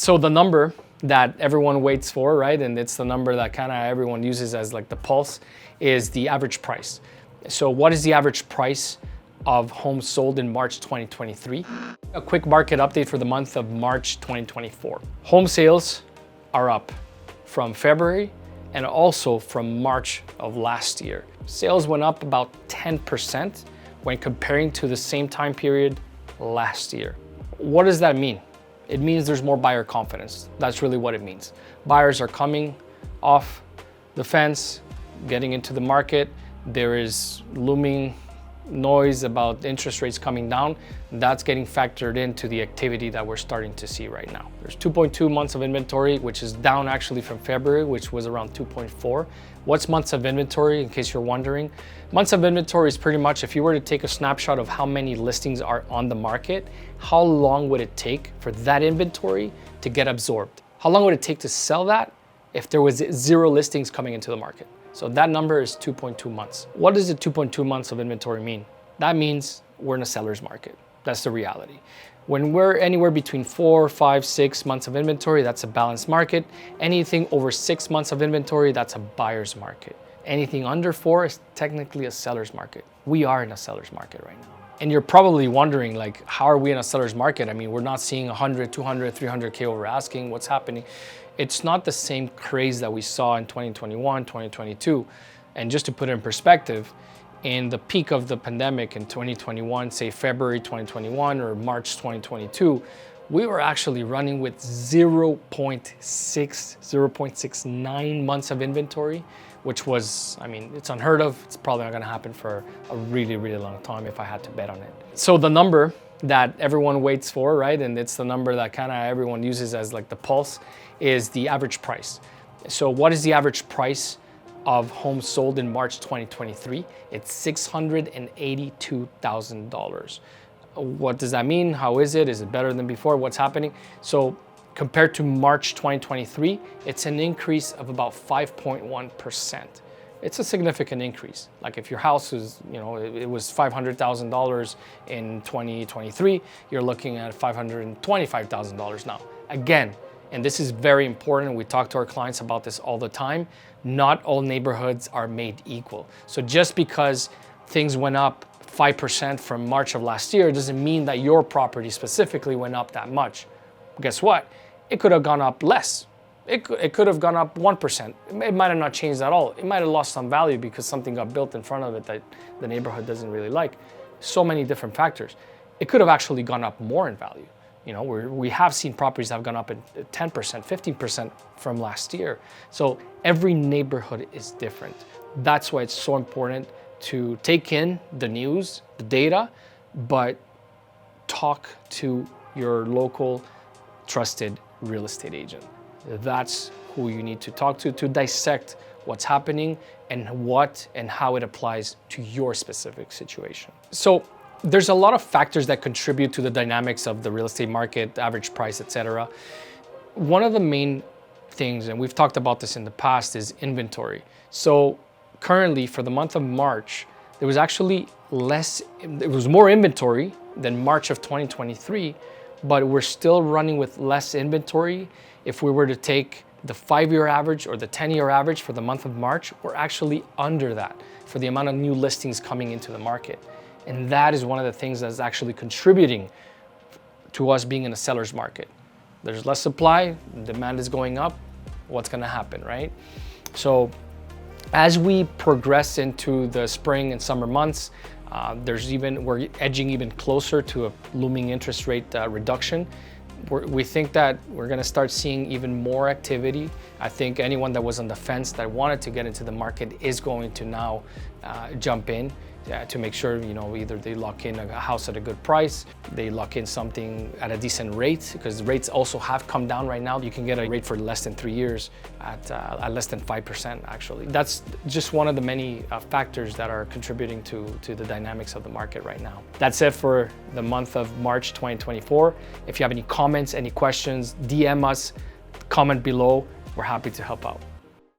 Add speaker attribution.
Speaker 1: So the number that everyone waits for, right, and it's the number that kind of everyone uses as like the pulse, is the average price. So what is the average price of homes sold in March 2023? A quick market update for the month of March 2024. Home sales are up from February and also from March of last year. Sales went up about 10% when comparing to the same time period last year. What does that mean? It means there's more buyer confidence. That's really what it means. Buyers are coming off the fence, getting into the market. There is looming noise about interest rates coming down. That's getting factored into the activity that we're starting to see right now. There's 2.2 months of inventory, which is down actually from February, which was around 2.4. What's months of inventory, in case you're wondering? Months of inventory is pretty much, if you were to take a snapshot of how many listings are on the market, how long would it take for that inventory to get absorbed? How long would it take to sell that if there was 0 listings coming into the market? So that number is 2.2 months. What does the 2.2 months of inventory mean? That means we're in a seller's market. That's the reality. When we're anywhere between 4, 5, 6 months of inventory, that's a balanced market. Anything over 6 months of inventory, that's a buyer's market. Anything under 4 is technically a seller's market. We are in a seller's market right now. And you're probably wondering, like, how are we in a seller's market? I mean, we're not seeing 100, 200, 300K over asking. What's happening? It's not the same craze that we saw in 2021, 2022. And just to put it in perspective, in the peak of the pandemic in 2021, say February 2021 or March 2022, we were actually running with 0.69 months of inventory, which was, I mean, it's unheard of. It's probably not gonna happen for a really, really long time if I had to bet on it. So the number that everyone waits for, right, and it's the number that kind of everyone uses as like the pulse, is the average price. So what is the average price of homes sold in March 2023? It's $682,000. What does that mean? How is it? Is it better than before? What's happening? So compared to March 2023, it's an increase of about 5.1%. It's a significant increase. Like if your house is, you know, it was $500,000 in 2023, you're looking at $525,000 now. Again, and this is very important, we talk to our clients about this all the time, not all neighborhoods are made equal. So just because things went up 5% from March of last year doesn't mean that your property specifically went up that much. Guess what? It could have gone up less. It could have gone up 1%. It might have not changed at all. It might have lost some value because something got built in front of it that the neighborhood doesn't really like. So many different factors. It could have actually gone up more in value. You know, we have seen properties that have gone up at 10%, 15% from last year. So every neighborhood is different. That's why it's so important to take in the news, the data, but talk to your local trusted real estate agent. That's who you need to talk to dissect what's happening and how it applies to your specific situation. So there's a lot of factors that contribute to the dynamics of the real estate market, average price, etc. One of the main things, and we've talked about this in the past, is inventory. So currently for the month of March, there was actually more inventory than March of 2023, but we're still running with less inventory. If we were to take the 5-year average or the 10-year average for the month of March, we're actually under that for the amount of new listings coming into the market. And that is one of the things that's actually contributing to us being in a seller's market. There's less supply, demand is going up, what's gonna happen, right? So as we progress into the spring and summer months, we're edging even closer to a looming interest rate reduction. We think that we're gonna start seeing even more activity. I think anyone that was on the fence that wanted to get into the market is going to now jump in to make sure, you know, either they lock in a house at a good price, they lock in something at a decent rate, because rates also have come down right now. You can get a rate for less than 3 years at less than 5% actually. That's just one of the many factors that are contributing to the dynamics of the market right now. That's it for the month of March 2024. If you have any comments, any questions, DM us, comment below. We're happy to help out.